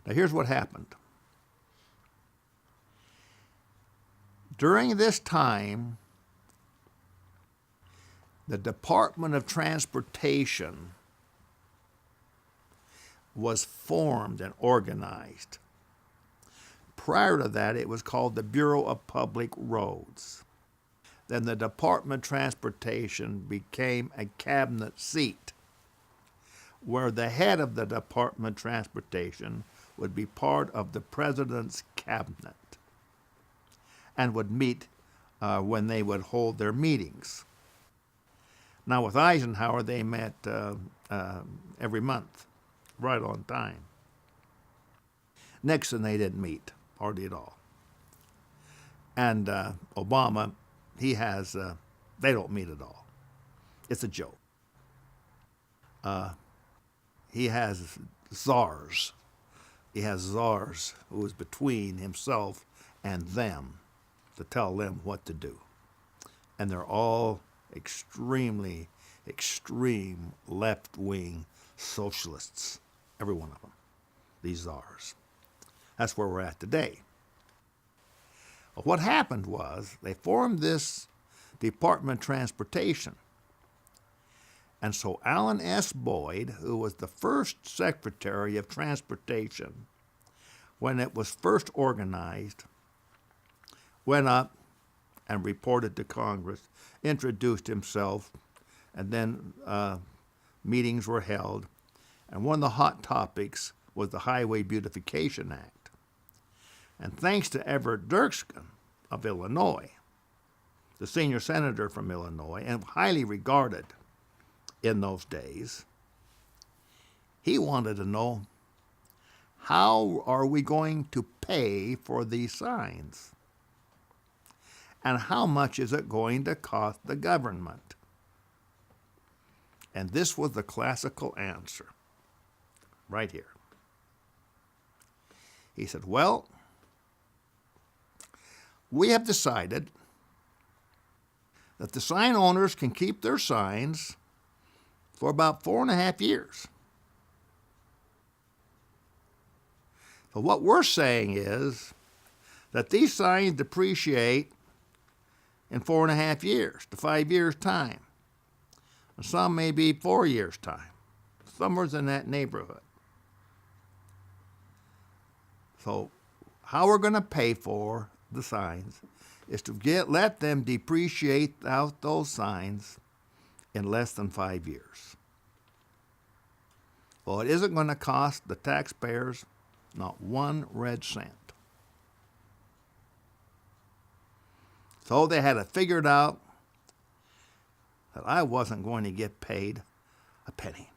Now here's what happened. During this time, the Department of Transportation was formed and organized. Prior to that, it was called the Bureau of Public Roads. Then the Department of Transportation became a cabinet seat, where the head of the Department of Transportation would be part of the President's cabinet and would meet when they would hold their meetings. Now with Eisenhower, they met every month, right on time. Nixon, they didn't meet, hardly at all. And Obama, he has, they don't meet at all. It's a joke. He has czars. He has czars who is between himself and them to tell them what to do. And they're all extreme left-wing socialists, every one of them, these czars. That's where we're at today. Well, what happened was they formed this Department of Transportation. And so Allen S. Boyd, who was the first Secretary of Transportation when it was first organized, went up and reported to Congress, introduced himself, and then meetings were held. And one of the hot topics was the Highway Beautification Act. And thanks to Everett Dirksen of Illinois, the senior senator from Illinois, and highly regarded in those days, he wanted to know, how are we going to pay for these signs? And how much is it going to cost the government? And this was the classical answer, right here. He said, well, we have decided that the sign owners can keep their signs for about 4.5 years. So what we're saying is that these signs depreciate in 4.5 years to 5 years' time. And some may be 4 years' time. Somewhere's in that neighborhood. So how we're going to pay for the signs is to let them depreciate out those signs in less than 5 years. Well, it isn't going to cost the taxpayers not 1 red cent. So they had it figured out that I wasn't going to get paid a penny.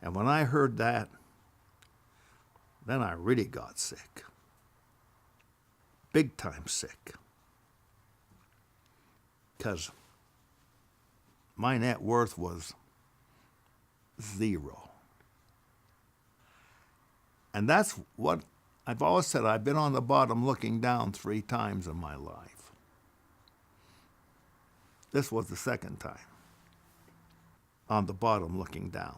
And when I heard that, then I really got sick. Big time sick. Because my net worth was 0. And that's what I've always said. I've been on the bottom looking down 3 times in my life. This was the second time. On the bottom looking down.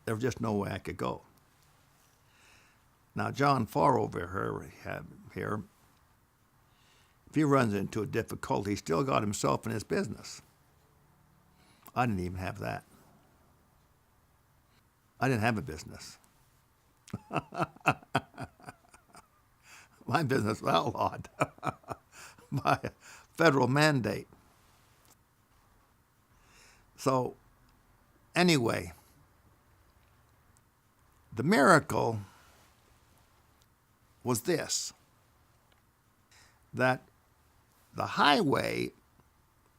There was just no way I could go. Now, John Farr over here, if he runs into a difficulty, he's still got himself in his business. I didn't even have that. I didn't have a business. My business was outlawed by a federal mandate. So, anyway, the miracle was this, that the highway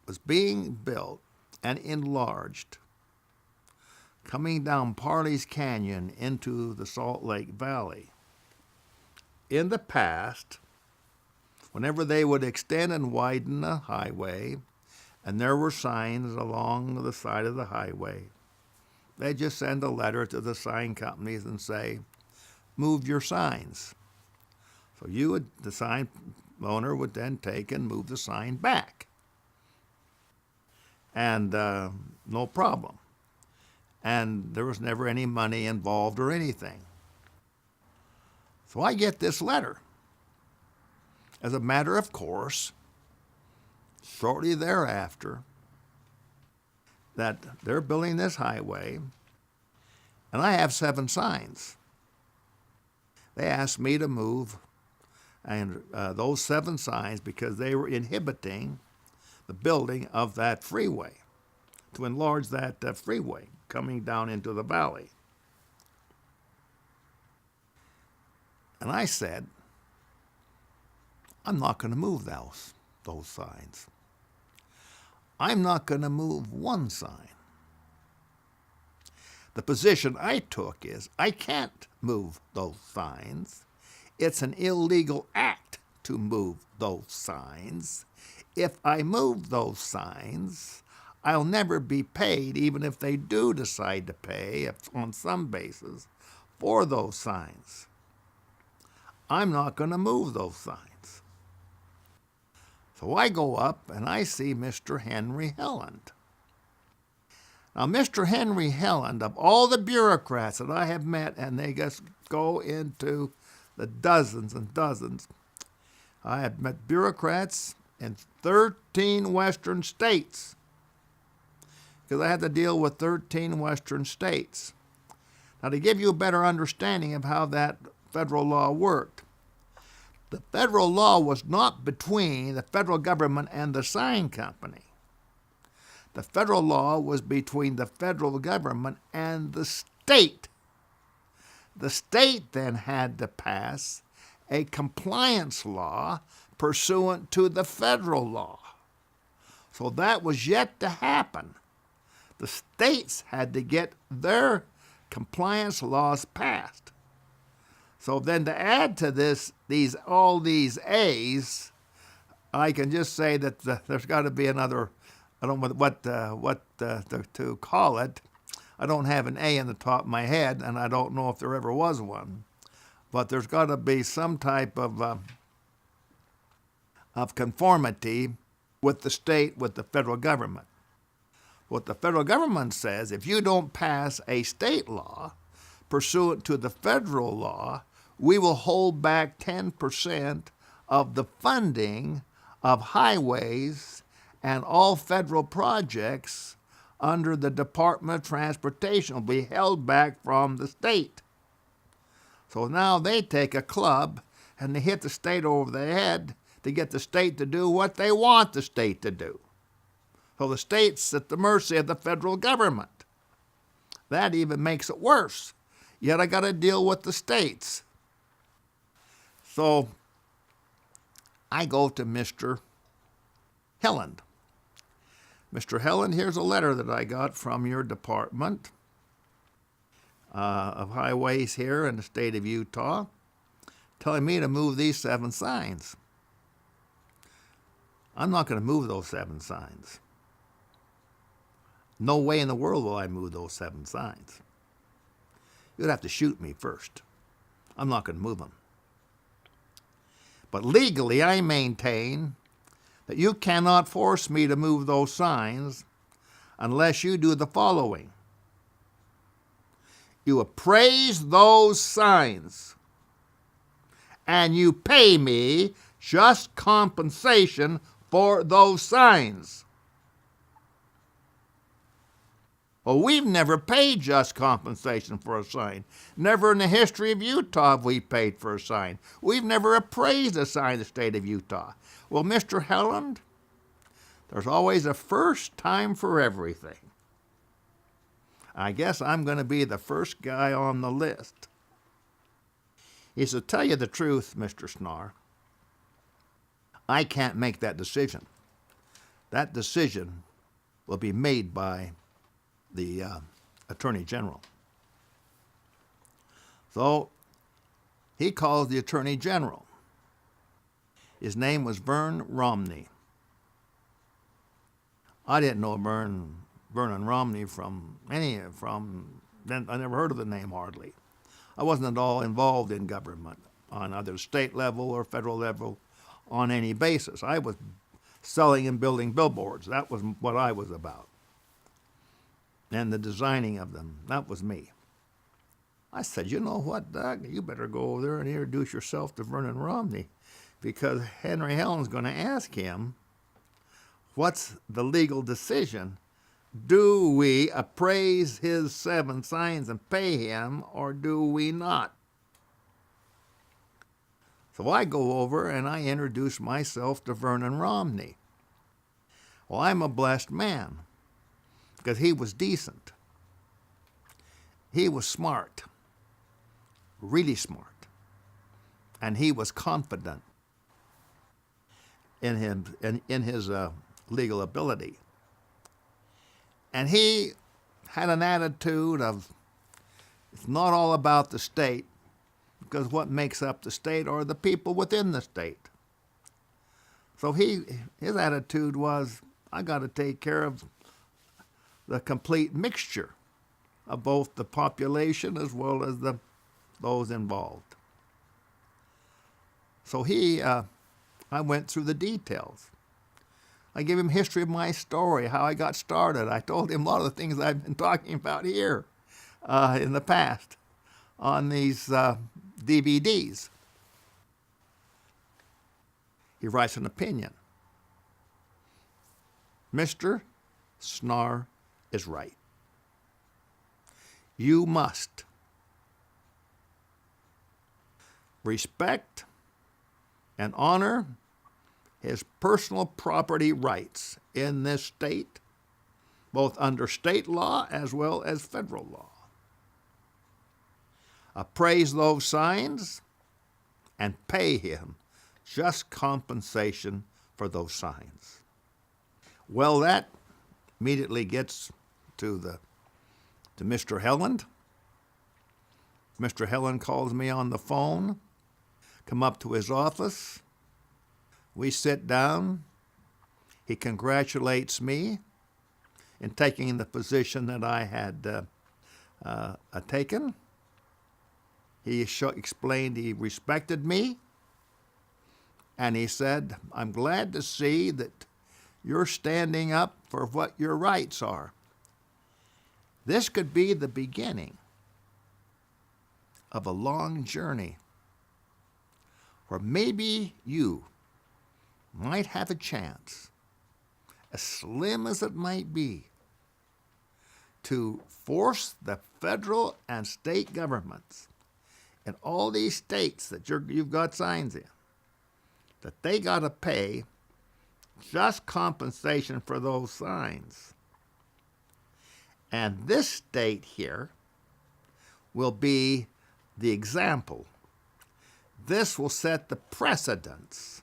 was being built and enlarged, coming down Parley's Canyon into the Salt Lake Valley. In the past, whenever they would extend and widen the highway, and there were signs along the side of the highway, they'd just send a letter to the sign companies and say, move your signs. So the sign owner would then take and move the sign back. And no problem. and there was never any money involved or anything. So I get this letter. As a matter of course, shortly thereafter, that they're building this highway, and I have 7 signs. They asked me to move and those 7 signs because they were inhibiting the building of that freeway, to enlarge that freeway coming down into the valley. And I said, I'm not going to move those signs. I'm not going to move one sign. The position I took is I can't move those signs. It's an illegal act to move those signs. If I move those signs, I'll never be paid, even if they do decide to pay on some basis for those signs. I'm not going to move those signs. So I go up and I see Mr. Henry Helland. Now, Mr. Henry Helland, of all the bureaucrats that I have met, and they just go into the dozens and dozens, I have met bureaucrats in 13 western states, because I had to deal with 13 western states. Now, to give you a better understanding of how that federal law worked, the federal law was not between the federal government and the sign company. The federal law was between the federal government and the state. The state then had to pass a compliance law pursuant to the federal law. So that was yet to happen. The states had to get their compliance laws passed. So then to add to this, all these A's, I can just say that there's got to be another, I don't know what to call it. I don't have an A in the top of my head, and I don't know if there ever was one. But there's got to be some type of conformity with the state, with the federal government. What the federal government says, if you don't pass a state law pursuant to the federal law, we will hold back 10% of the funding of highways and all federal projects under the Department of Transportation will be held back from the state. So now they take a club and they hit the state over the head to get the state to do what they want the state to do. So the state's at the mercy of the federal government. That even makes it worse. Yet I got to deal with the states. So I go to Mr. Helland. Mr. Helland, here's a letter that I got from your department of highways here in the state of Utah, telling me to move these 7 signs. I'm not going to move those 7 signs. No way in the world will I move those 7 signs. You'd have to shoot me first. I'm not going to move them. But legally, I maintain that you cannot force me to move those signs unless you do the following. You appraise those signs, and you pay me just compensation for those signs. Well, we've never paid just compensation for a sign. Never in the history of Utah have we paid for a sign. We've never appraised a sign in the state of Utah. Well, Mr. Helland, there's always a first time for everything. I guess I'm going to be the first guy on the list. He said, to tell you the truth, Mr. Snarr, I can't make that decision. That decision will be made by the Attorney General. So he calls the Attorney General. His name was Vern Romney. I didn't know Vernon Romney from then I never heard of the name hardly. I wasn't at all involved in government on either state level or federal level on any basis. I was selling and building billboards. That was what I was about. and the designing of them. That was me. I said, you know what, Doug? You better go over there and introduce yourself to Vernon Romney, because Henry Helland's going to ask him, what's the legal decision? Do we appraise his 7 signs and pay him, or do we not? So I go over and I introduce myself to Vernon Romney. Well, I'm a blessed man, because he was decent. He was smart, really smart, and he was confident in his legal ability. And he had an attitude of, it's not all about the state, because what makes up the state are the people within the state. So his attitude was, I got to take care of the complete mixture of both the population as well as those involved. So I went through the details. I gave him history of my story, how I got started. I told him a lot of the things I've been talking about here in the past on these DVDs. He writes an opinion. Mr. Snarr is right. You must respect and honor his personal property rights in this state, both under state law as well as federal law. Appraise those signs and pay him just compensation for those signs. Well, that immediately gets to Mr. Helland. Mr. Helland calls me on the phone, come up to his office. We sit down. He congratulates me in taking the position that I had taken. He explained he respected me, and he said, I'm glad to see that you're standing up for what your rights are. This could be the beginning of a long journey where maybe you might have a chance, as slim as it might be, to force the federal and state governments in all these states that you've got signs in, that they got to pay just compensation for those signs. And this state here will be the example. This will set the precedence.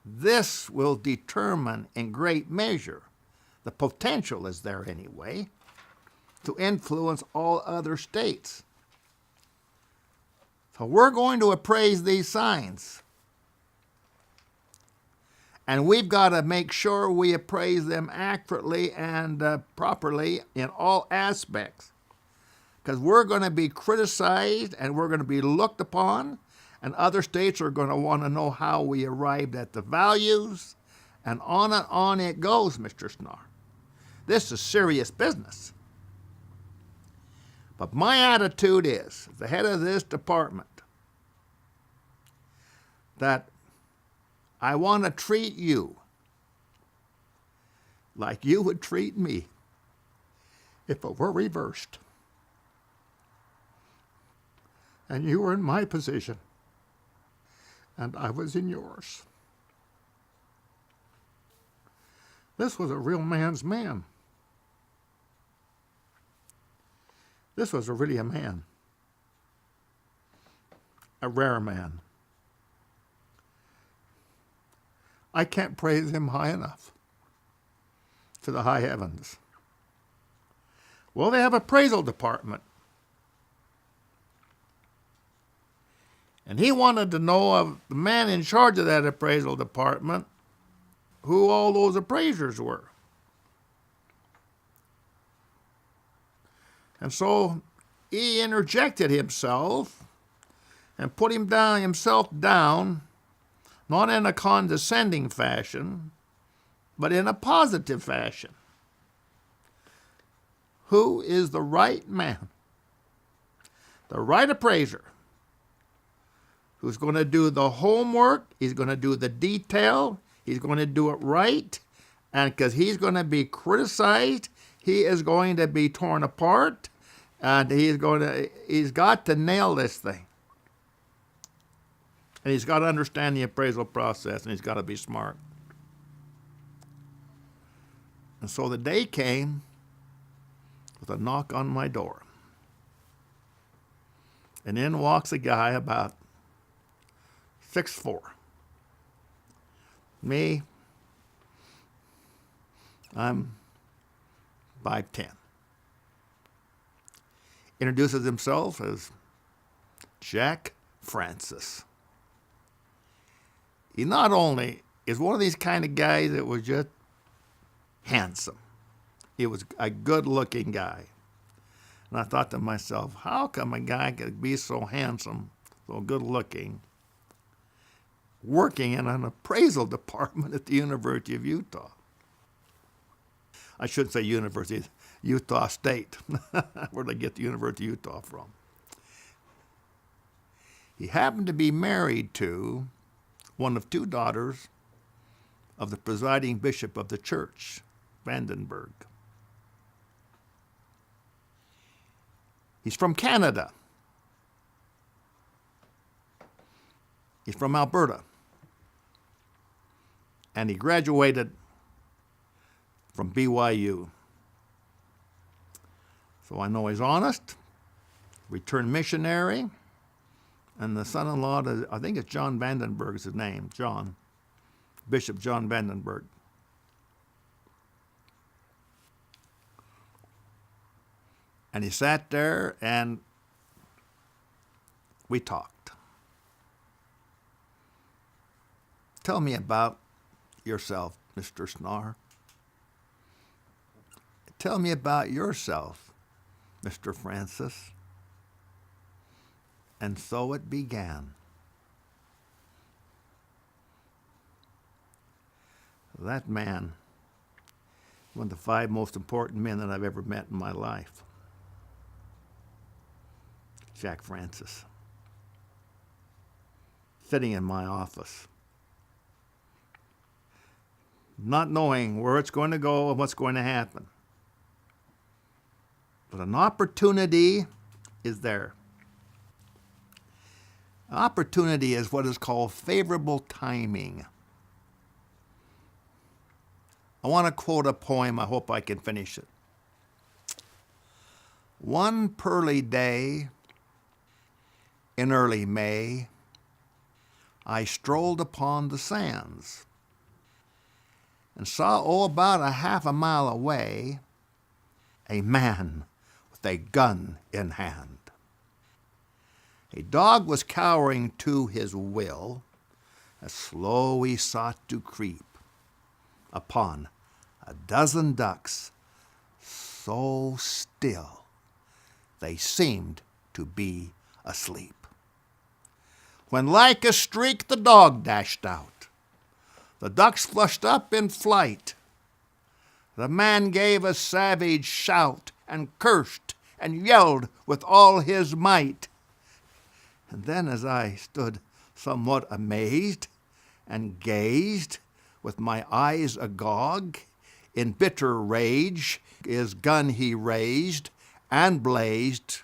This will determine in great measure, the potential is there anyway, to influence all other states. So we're going to appraise these signs. And we've got to make sure we appraise them accurately and properly in all aspects. Because we're going to be criticized and we're going to be looked upon, and other states are going to want to know how we arrived at the values, and on it goes, Mr. Snarr. This is serious business. But my attitude is, as the head of this department, that I want to treat you like you would treat me if it were reversed. And you were in my position, and I was in yours. This was a real man's man. This was really a man, a rare man. I can't praise him high enough to the high heavens. Well, they have an appraisal department. And he wanted to know of the man in charge of that appraisal department who all those appraisers were. And so he interjected himself and put himself down, not in a condescending fashion, but in a positive fashion. who is the right man, the right appraiser, who's going to do the homework, he's going to do the detail, he's going to do it right, and because he's going to be criticized, he is going to be torn apart, and he's got to nail this thing. And he's got to understand the appraisal process, and he's got to be smart. And so the day came with a knock on my door. And in walks a guy about 6'4". Me, I'm 5'10". Introduces himself as Jack Francis. He not only is one of these kind of guys that was just handsome. He was a good-looking guy. And I thought to myself, how come a guy could be so handsome, so good-looking, working in an appraisal department at the University of Utah? I shouldn't say university, Utah State. Where'd I get the University of Utah from? He happened to be married to one of two daughters of the presiding bishop of the church, Vandenberg. He's from Canada. He's from Alberta. And he graduated from BYU. So I know he's honest, returned missionary, and the son-in-law, I think it's John Vandenberg is his name, John, Bishop John Vandenberg. And he sat there and we talked. Tell me about yourself, Mr. Snarr. Tell me about yourself, Mr. Francis. And so it began. That man, one of the 5 most important men that I've ever met in my life. Jack Francis. Sitting in my office. Not knowing where it's going to go and what's going to happen. But an opportunity is there. Opportunity is what is called favorable timing. I want to quote a poem. I hope I can finish it. One pearly day in early May, I strolled upon the sands and saw, about a half a mile away, a man with a gun in hand. A dog was cowering to his will, as slow he sought to creep upon a dozen ducks, so still they seemed to be asleep. When like a streak the dog dashed out, the ducks flushed up in flight. The man gave a savage shout and cursed and yelled with all his might. And then as I stood somewhat amazed and gazed with my eyes agog, in bitter rage his gun he raised and blazed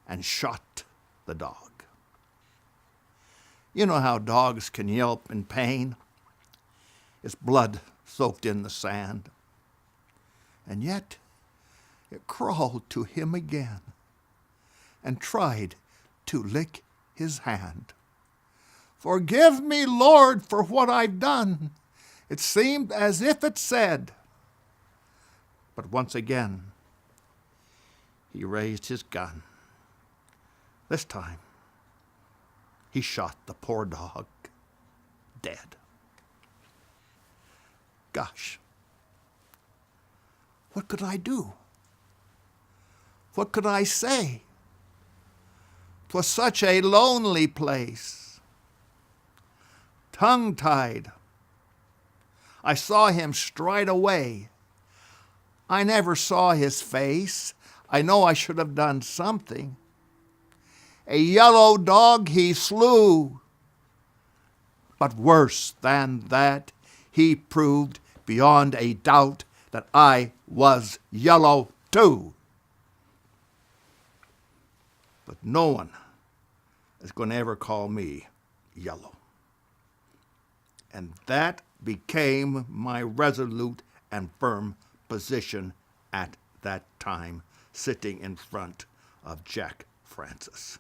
and shot the dog. You know how dogs can yelp in pain? Its blood soaked in the sand. And yet it crawled to him again and tried to lick his hand. Forgive me, Lord, for what I've done. It seemed as if it said. But once again, he raised his gun. This time, he shot the poor dog dead. Gosh, what could I do? What could I say? 'Twas such a lonely place. Tongue-tied, I saw him stride away. I never saw his face. I know I should have done something. A yellow dog he slew. But worse than that, he proved beyond a doubt that I was yellow too. But no one is going to ever call me yellow. And that became my resolute and firm position at that time, sitting in front of Jack Francis.